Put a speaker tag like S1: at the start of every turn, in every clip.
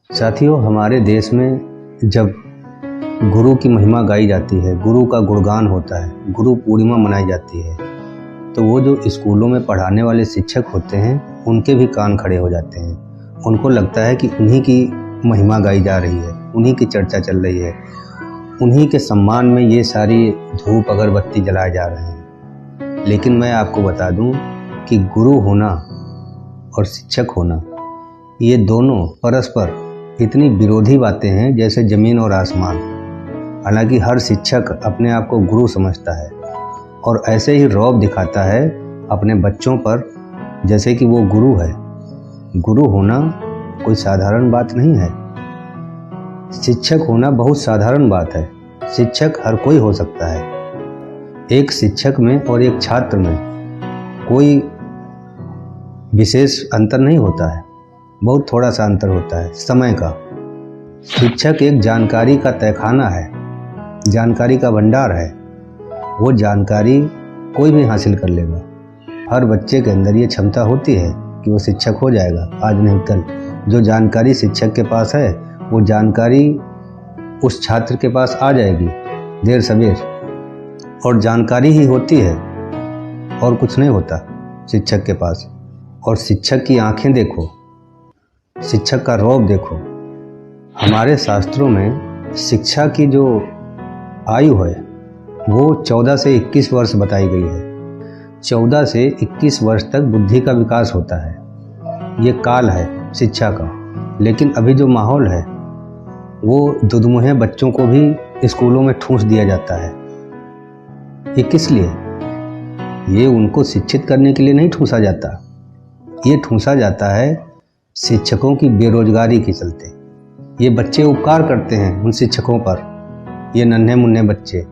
S1: साथियों, हमारे देश में जब गुरु की महिमा गाई जाती है, गुरु का गुणगान होता है, गुरु पूर्णिमा मनाई जाती है, तो वो जो स्कूलों में पढ़ाने वाले शिक्षक होते हैं उनके भी कान खड़े हो जाते हैं। उनको लगता है कि उन्हीं की महिमा गाई जा रही है, उन्हीं की चर्चा चल रही है, उन्हीं के सम्मान में ये सारी धूप अगरबत्ती जलाए जा रहे हैं। लेकिन मैं आपको बता दूं कि गुरु होना और शिक्षक होना ये दोनों परस्पर इतनी विरोधी बातें हैं जैसे ज़मीन और आसमान। हालांकि हर शिक्षक अपने आप को गुरु समझता है और ऐसे ही रौब दिखाता है अपने बच्चों पर जैसे कि वो गुरु है। गुरु होना कोई साधारण बात नहीं है। शिक्षक होना बहुत साधारण बात है। शिक्षक हर कोई हो सकता है। एक शिक्षक में और एक छात्र में कोई विशेष अंतर नहीं होता है, बहुत थोड़ा सा अंतर होता है समय का। शिक्षक एक जानकारी का तहखाना है, जानकारी का भंडार है। वो जानकारी कोई भी हासिल कर लेगा। हर बच्चे के अंदर ये क्षमता होती है कि वो शिक्षक हो जाएगा, आज नहीं कल। जो जानकारी शिक्षक के पास है वो जानकारी उस छात्र के पास आ जाएगी देर सवेर, और जानकारी ही होती है और कुछ नहीं होता शिक्षक के पास। और शिक्षक की आंखें देखो, शिक्षक का रौब देखो। हमारे शास्त्रों में शिक्षा की जो आयु है वो 14 से 21 वर्ष बताई गई है। 14 से 21 वर्ष तक बुद्धि का विकास होता है, ये काल है शिक्षा का। लेकिन अभी जो माहौल है वो दुधमुहे बच्चों को भी स्कूलों में ठूंस दिया जाता है। ये किस लिए? ये उनको शिक्षित करने के लिए नहीं ठूंसा जाता, ये ठूंसा जाता है शिक्षकों की बेरोजगारी के चलते। ये बच्चे उपकार करते हैं उन शिक्षकों पर। ये नन्हे मुन्ने बच्चे,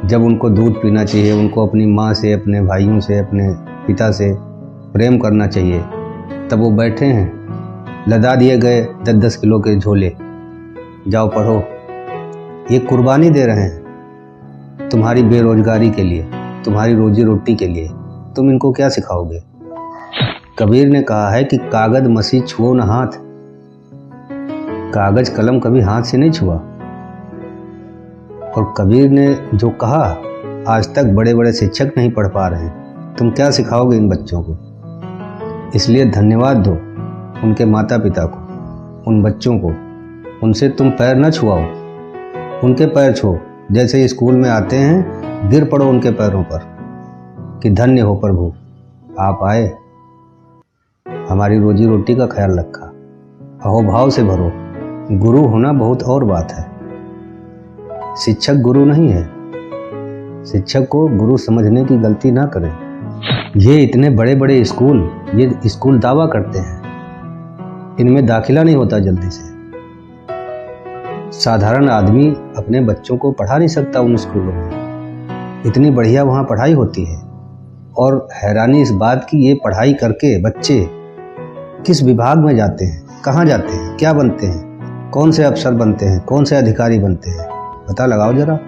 S1: जब उनको दूध पीना चाहिए, उनको अपनी माँ से, अपने भाइयों से, अपने पिता से प्रेम करना चाहिए, तब वो बैठे हैं, लदा दिए गए 10-10 किलो के झोले, जाओ पढ़ो। ये कुर्बानी दे रहे हैं तुम्हारी बेरोजगारी के लिए, तुम्हारी रोजी रोटी के लिए। तुम इनको क्या सिखाओगे? कबीर ने कहा है कि कागज मसी छुओ न हाथ। कागज कलम कभी हाथ से नहीं छुआ। और कबीर ने जो कहा, आज तक बड़े बड़े शिक्षक नहीं पढ़ पा रहे हैं। तुम क्या सिखाओगे इन बच्चों को? इसलिए धन्यवाद दो उनके माता पिता को, उन बच्चों को। उनसे तुम पैर न छुआओ, उनके पैर छुओ। जैसे स्कूल में आते हैं गिर पड़ो उनके पैरों पर कि धन्य हो प्रभु, आप आए, हमारी रोजी रोटी का ख्याल रखा। अहोभाव से भरो। गुरु होना बहुत और बात है। शिक्षक गुरु नहीं है। शिक्षक को गुरु समझने की गलती ना करें। ये इतने बड़े बड़े स्कूल, ये स्कूल दावा करते हैं, इनमें दाखिला नहीं होता जल्दी से। साधारण आदमी अपने बच्चों को पढ़ा नहीं सकता उन स्कूलों में। इतनी बढ़िया वहाँ पढ़ाई होती है। और हैरानी इस बात की, ये पढ़ाई करके बच्चे किस विभाग में जाते हैं, कहाँ जाते हैं, क्या बनते हैं, कौन से अफसर बनते हैं, कौन से अधिकारी बनते हैं, पता लगाओ जरा।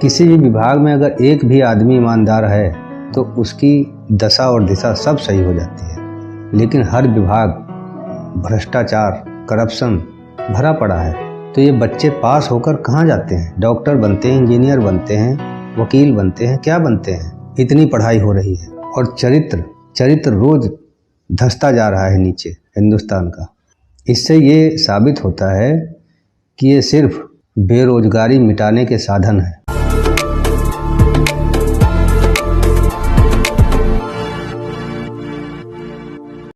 S1: किसी भी विभाग में अगर एक भी आदमी ईमानदार है तो उसकी दशा और दिशा सब सही हो जाती है। लेकिन हर विभाग भ्रष्टाचार, करप्शन भरा पड़ा है। तो ये बच्चे पास होकर कहाँ जाते हैं? डॉक्टर बनते हैं, इंजीनियर बनते हैं, वकील बनते हैं, क्या बनते हैं? इतनी पढ़ाई हो रही है और चरित्र रोज धंसता जा रहा है नीचे हिंदुस्तान का। इससे ये साबित होता है कि ये सिर्फ बेरोजगारी मिटाने के साधन है।